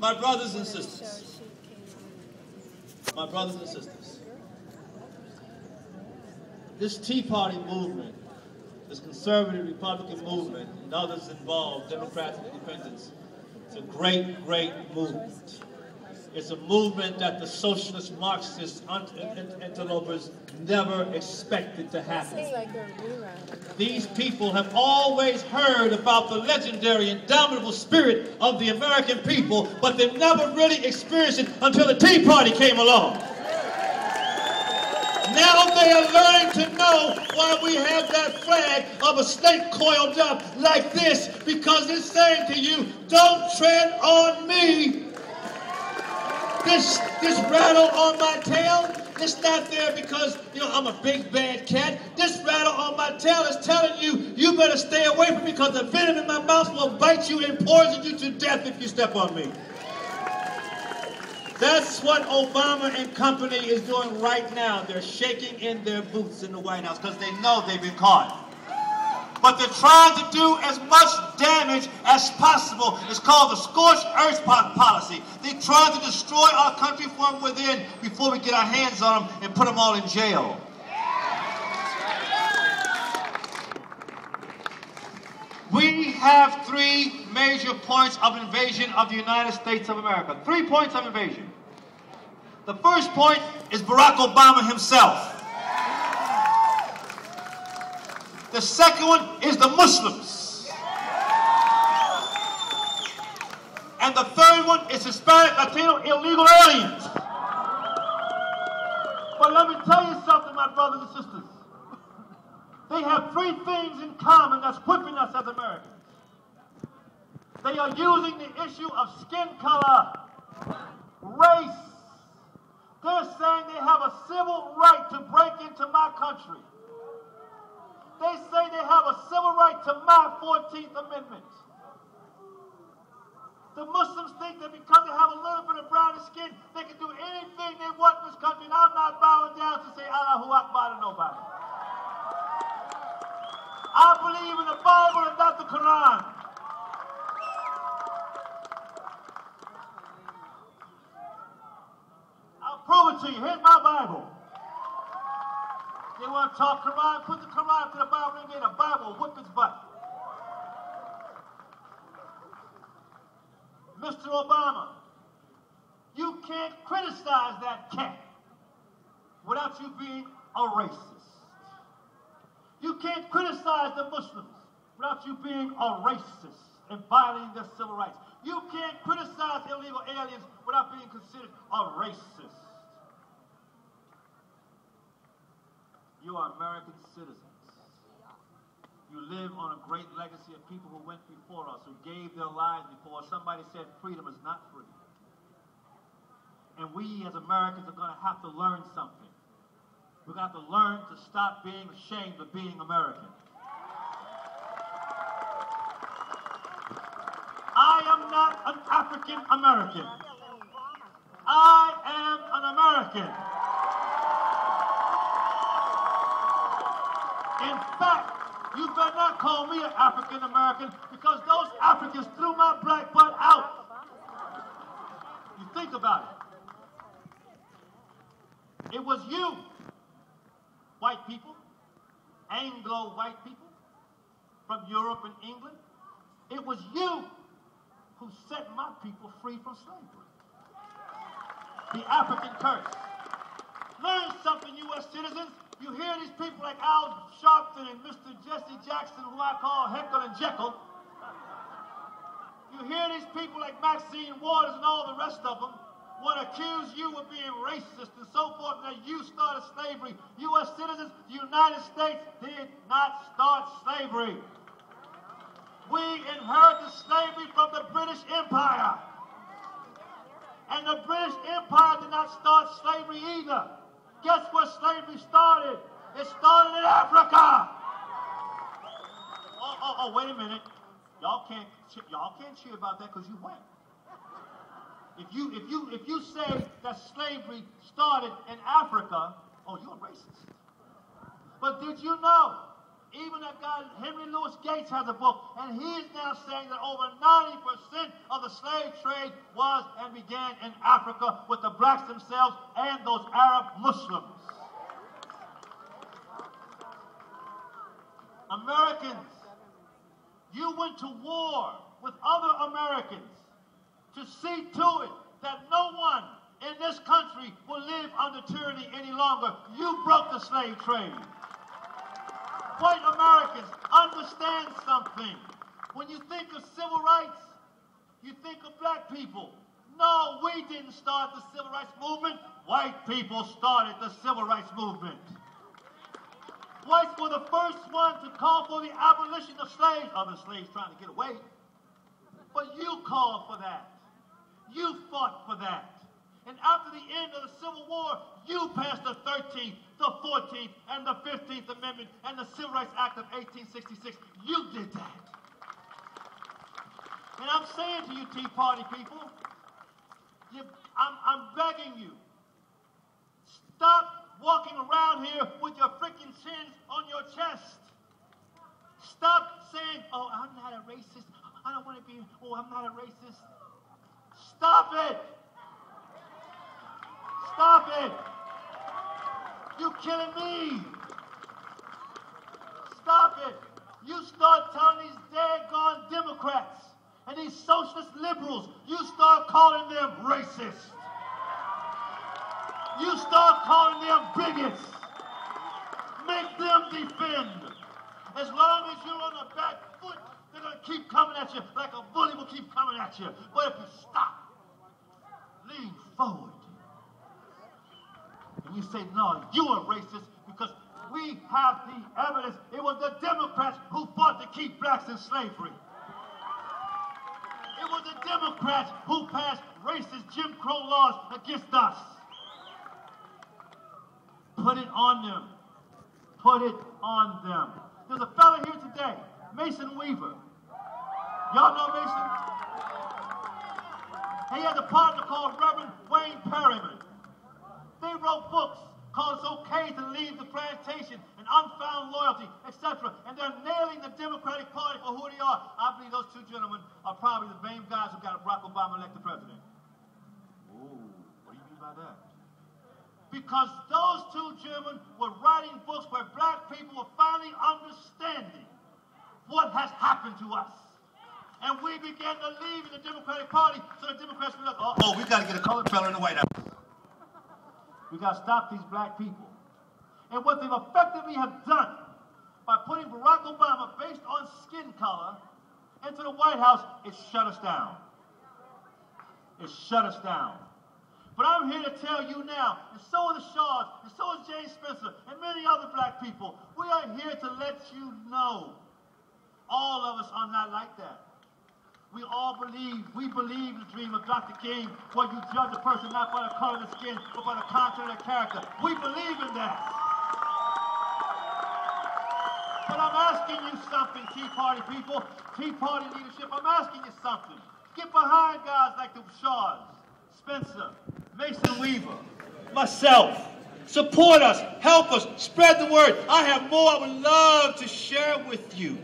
My brothers and sisters, this Tea Party movement, this conservative Republican movement, and others involved, Democrats and Independents, it's a great, great movement. It's a movement that the socialist Marxist interlopers never expected to happen. These people have always heard about the legendary, indomitable spirit of the American people, but they never really experienced it until the Tea Party came along. Now they are learning to know why we have that flag of a snake coiled up like this, because it's saying to you, don't tread on me. This rattle on my tail, it's not there because, I'm a big bad cat. This rattle on my tail is telling you, you better stay away from me because the venom in my mouth will bite you and poison you to death if you step on me. That's what Obama and company is doing right now. They're shaking in their boots in the White House because they know they've been caught. But they're trying to do as much damage as possible. It's called the scorched earth policy. They're trying to destroy our country from within before we get our hands on them and put them all in jail. We have 3 major points of invasion of the United States of America. 3 points of invasion. The first point is Barack Obama himself. The second one is the Muslims. And the third one is Hispanic, Latino, illegal aliens. But let me tell you something, my brothers and sisters. They have 3 things in common that's whipping us as Americans. They are using the issue of skin color, race. They're saying they have a civil right to break into my country. They say they have a civil right to my 14th Amendment. The Muslims think that because they have a little bit of brownish skin, they can do anything they want in this country, and I'm not bowing down to say Allahu Akbar to nobody. I believe in the Bible and not the Quran. I'll prove it to you. Here's my Bible. They want to talk Quran, put the Quran to the Bible, and get a Bible, whip its butt. Mr. Obama, you can't criticize that cat without you being a racist. You can't criticize the Muslims without you being a racist and violating their civil rights. You can't criticize illegal aliens without being considered a racist. You are American citizens. You live on a great legacy of people who went before us, who gave their lives before us. Somebody said freedom is not free. And we as Americans are going to have to learn something. We're going to have to learn to stop being ashamed of being American. I am not an African American. I am an American. In fact, you better not call me an African American because those Africans threw my black butt out. You think about it. It was you, white people, Anglo white people from Europe and England. It was you who set my people free from slavery. The African curse. Learn something, U.S. citizens. You hear these people like Al Sharpton and Mr. Jesse Jackson, who I call Heckle and Jekyll. You hear these people like Maxine Waters and all the rest of them want to accuse you of being racist and so forth, and that you started slavery. U.S. citizens, the United States did not start slavery. We inherited slavery from the British Empire. And the British Empire did not start slavery either. Guess where slavery started? It started in Africa. Oh, wait a minute. Y'all can't cheer about that because you went. If you say that slavery started in Africa, oh, you're a racist. But did you know Even that guy, Henry Louis Gates, has a book, and he is now saying that over 90% of the slave trade was and began in Africa with the blacks themselves and those Arab Muslims. Americans, you went to war with other Americans to see to it that no one in this country will live under tyranny any longer. You broke the slave trade. White Americans, understand something. When you think of civil rights, you think of black people. No, we didn't start the civil rights movement. White people started the civil rights movement. Whites were the first ones to call for the abolition of slaves. Other slaves trying to get away. But you called for that. You fought for that. And after the end of the Civil War, you passed the 13th, the 14th, and the 15th Amendment, and the Civil Rights Act of 1866. You did that. And I'm saying to you, Tea Party people, I'm begging you, stop walking around here with your freaking chins on your chest. Stop saying, oh, I'm not a racist. I don't want to be, oh, I'm not a racist. Stop it. Stop it. You're killing me. Stop it. You start telling these daggone Democrats and these socialist liberals, you start calling them racist. You start calling them bigots. Make them defend. As long as you're on the back foot, they're going to keep coming at you like a bully will keep coming at you. But if you stop, lean forward, and you say, no, you are racist because we have the evidence. It was the Democrats who fought to keep blacks in slavery. It was the Democrats who passed racist Jim Crow laws against us. Put it on them. Put it on them. There's a fella here today, Mason Weaver. Y'all know Mason? He has a partner called Reverend Wayne Perryman. They wrote books called It's Okay to Leave the Plantation and Unfound Loyalty, etc. And they're nailing the Democratic Party for who they are. I believe those two gentlemen are probably the same guys who got Barack Obama elected president. Ooh, what do you mean by that? Because those two gentlemen were writing books where black people were finally understanding what has happened to us. And we began to leave in the Democratic Party, so the Democrats were like, uh-oh, we got to get a colored fella in the White House. We got to stop these black people. And what they've effectively have done by putting Barack Obama, based on skin color, into the White House, is shut us down. It shut us down. But I'm here to tell you now, and so are the Shaws, and so is James Spencer, and many other black people, we are here to let you know all of us are not like that. We believe in the dream of Dr. King, where you judge a person not by the color of the skin, but by the content of their character. We believe in that. But I'm asking you something, Tea Party people, Tea Party leadership, I'm asking you something. Get behind guys like the Shaws, Spencer, Mason Weaver, myself. Support us, help us, spread the word. I have more I would love to share with you.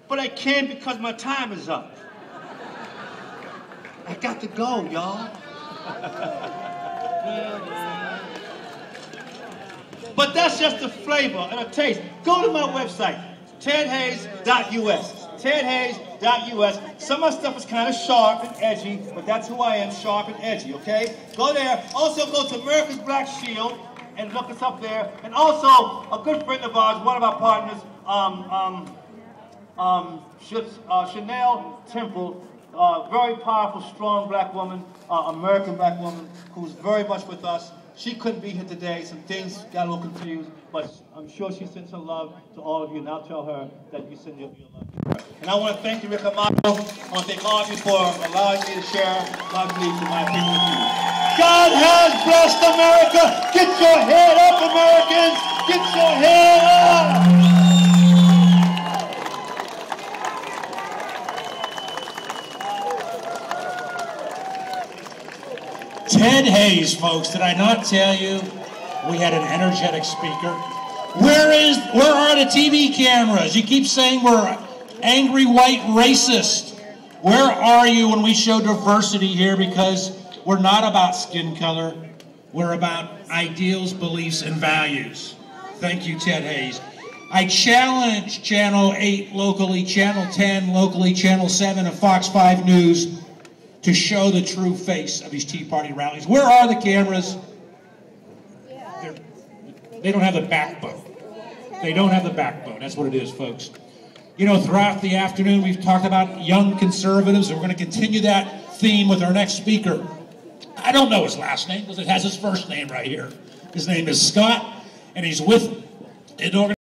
But I can't because my time is up. I got to go, y'all. But that's just a flavor and a taste. Go to my website, tedhayes.us. tedhayes.us. Some of my stuff is kind of sharp and edgy, but that's who I am, sharp and edgy, okay? Go there. Also go to America's Black Shield and look us up there. And also, a good friend of ours, one of our partners, Chanel Temple, very powerful, strong black woman, American black woman, who's very much with us. She couldn't be here today. Some things got a little confused, but I'm sure she sends her love to all of you, and I'll tell her that you send your love to her. And I want to thank you, Rick Amato. I want to thank all of you for allowing me to share my beliefs and my opinion with you. God has blessed America. Get your head up, Americans. Get your head up. Ted Hayes, folks, did I not tell you we had an energetic speaker? Where Where are the TV cameras? You keep saying we're angry white racist. Where are you when we show diversity here? Because we're not about skin color. We're about ideals, beliefs, and values. Thank you, Ted Hayes. I challenge Channel 8 locally, Channel 10 locally, Channel 7 and Fox 5 News to show the true face of these Tea Party rallies. Where are the cameras? They don't have the backbone. They don't have the backbone. That's what it is, folks. You know, throughout the afternoon, we've talked about young conservatives, and we're going to continue that theme with our next speaker. I don't know his last name because it has his first name right here. His name is Scott, and he's with an organization.